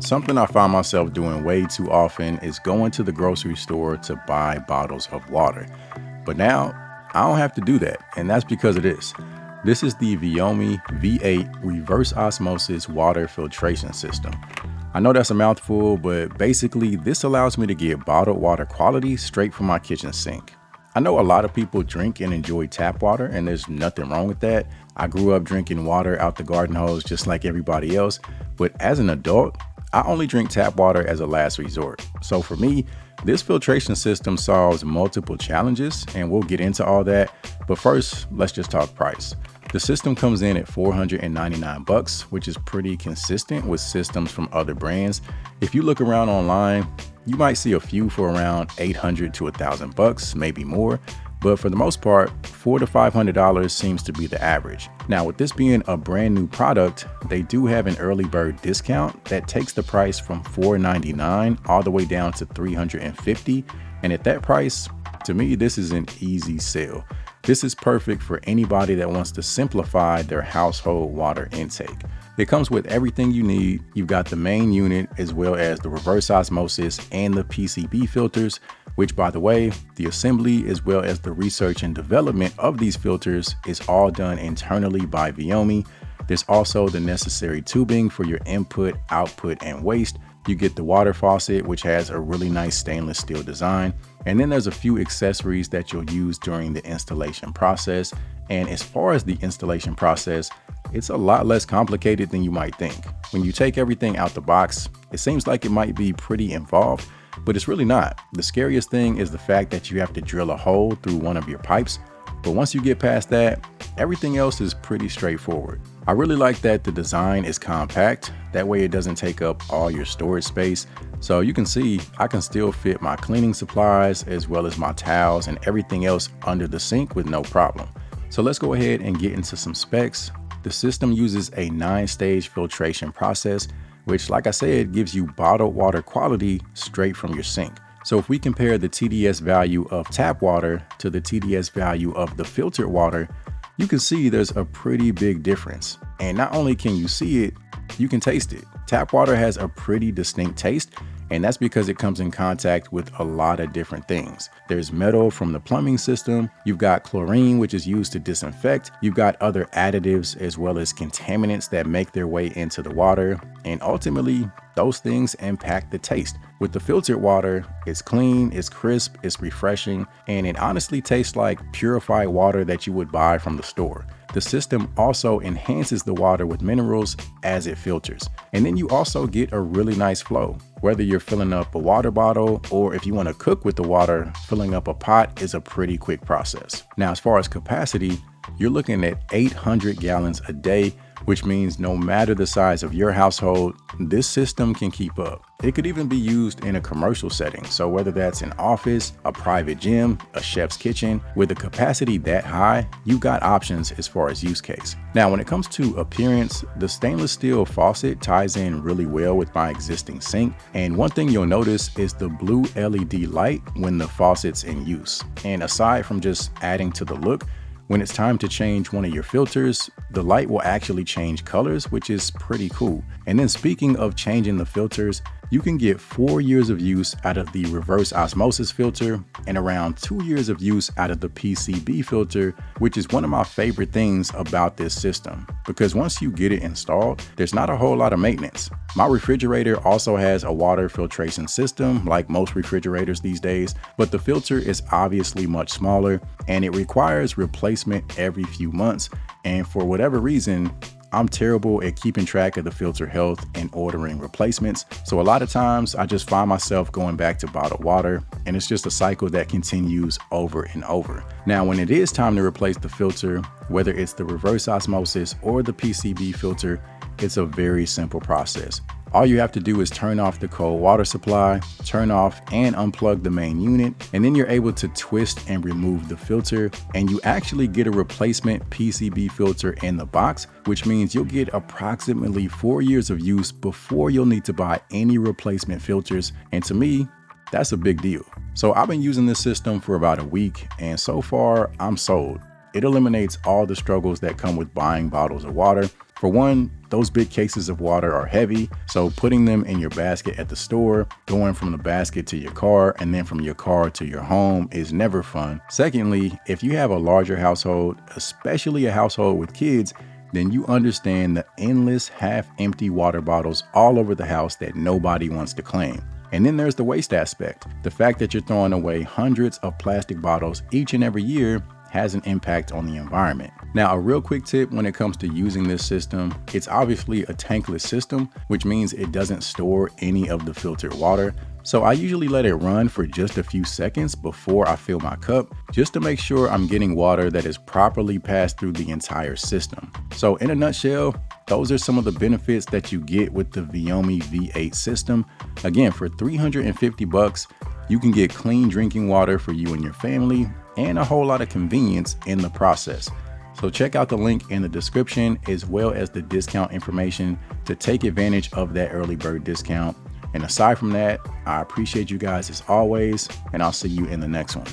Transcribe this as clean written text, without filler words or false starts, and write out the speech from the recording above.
Something I find myself doing way too often is going to the grocery store to buy bottles of water. But now I don't have to do that, and that's because of this. This is the Viomi V8 reverse osmosis water filtration system. I know that's a mouthful, but basically this allows me to get bottled water quality straight from my kitchen sink. I know a lot of people drink and enjoy tap water, and there's nothing wrong with that. I grew up drinking water out the garden hose just like everybody else, but as an adult, I only drink tap water as a last resort. So for me, this filtration system solves multiple challenges, and we'll get into all that. But first, let's just talk price. The system comes in at $499, which is pretty consistent with systems from other brands. If you look around online, you might see a few for around $800 to $1,000, maybe more. But for the most part, $400 to $500 seems to be the average. Now, with this being a brand new product, they do have an early bird discount that takes the price from $499 all the way down to $350. And at that price, to me, this is an easy sell. This is perfect for anybody that wants to simplify their household water intake. It comes with everything you need. You've got the main unit as well as the reverse osmosis and the PCB filters, which, by the way, the assembly as well as the research and development of these filters is all done internally by Viomi. There's also the necessary tubing for your input, output, and waste. You get the water faucet, which has a really nice stainless steel design. And then there's a few accessories that you'll use during the installation process. And as far as the installation process, it's a lot less complicated than you might think. When you take everything out the box, it seems like it might be pretty involved, but it's really not. The scariest thing is the fact that you have to drill a hole through one of your pipes. But once you get past that, everything else is pretty straightforward. I really like that the design is compact. That way it doesn't take up all your storage space. So you can see I can still fit my cleaning supplies as well as my towels and everything else under the sink with no problem. So let's go ahead and get into some specs. The system uses a 9-stage filtration process, which, like I said, gives you bottled water quality straight from your sink. So if we compare the TDS value of tap water to the TDS value of the filtered water, you can see there's a pretty big difference. And not only can you see it, you can taste it. Tap water has a pretty distinct taste, and that's because it comes in contact with a lot of different things. There's metal from the plumbing system, you've got chlorine, which is used to disinfect, you've got other additives as well as contaminants that make their way into the water, and ultimately, those things impact the taste. With the filtered water, it's clean, it's crisp, it's refreshing, and it honestly tastes like purified water that you would buy from the store. The system also enhances the water with minerals as it filters. And then you also get a really nice flow. Whether you're filling up a water bottle or if you want to cook with the water, filling up a pot is a pretty quick process. Now, as far as capacity, you're looking at 800 gallons a day, which means no matter the size of your household, this system can keep up. It could even be used in a commercial setting. So whether that's an office, a private gym, a chef's kitchen, with a capacity that high, you got options as far as use case. Now, when it comes to appearance, the stainless steel faucet ties in really well with my existing sink. And one thing you'll notice is the blue LED light when the faucet's in use. And aside from just adding to the look, when it's time to change one of your filters, the light will actually change colors, which is pretty cool. And then speaking of changing the filters, you can get 4 years of use out of the reverse osmosis filter and around 2 years of use out of the PCB filter, which is one of my favorite things about this system, because once you get it installed, there's not a whole lot of maintenance. My refrigerator also has a water filtration system, like most refrigerators these days, but the filter is obviously much smaller and it requires replacement every few months. And for whatever reason, I'm terrible at keeping track of the filter health and ordering replacements. So a lot of times I just find myself going back to bottled water, and it's just a cycle that continues over and over. Now, when it is time to replace the filter, whether it's the reverse osmosis or the PCB filter, it's a very simple process. All you have to do is turn off the cold water supply, turn off and unplug the main unit, and then you're able to twist and remove the filter, and you actually get a replacement PCB filter in the box, which means you'll get approximately 4 years of use before you'll need to buy any replacement filters. And to me, that's a big deal. So I've been using this system for about a week, and so far I'm sold. It eliminates all the struggles that come with buying bottles of water. For one, those big cases of water are heavy, so putting them in your basket at the store, going from the basket to your car, and then from your car to your home is never fun. Secondly, if you have a larger household, especially a household with kids, then you understand the endless half-empty water bottles all over the house that nobody wants to claim. And then there's the waste aspect. The fact that you're throwing away hundreds of plastic bottles each and every year has an impact on the environment. Now, a real quick tip when it comes to using this system, it's obviously a tankless system, which means it doesn't store any of the filtered water. So I usually let it run for just a few seconds before I fill my cup, just to make sure I'm getting water that is properly passed through the entire system. So in a nutshell, those are some of the benefits that you get with the Viomi V8 system. Again, for $350, you can get clean drinking water for you and your family, and a whole lot of convenience in the process. So check out the link in the description as well as the discount information to take advantage of that early bird discount. And aside from that, I appreciate you guys as always, and I'll see you in the next one.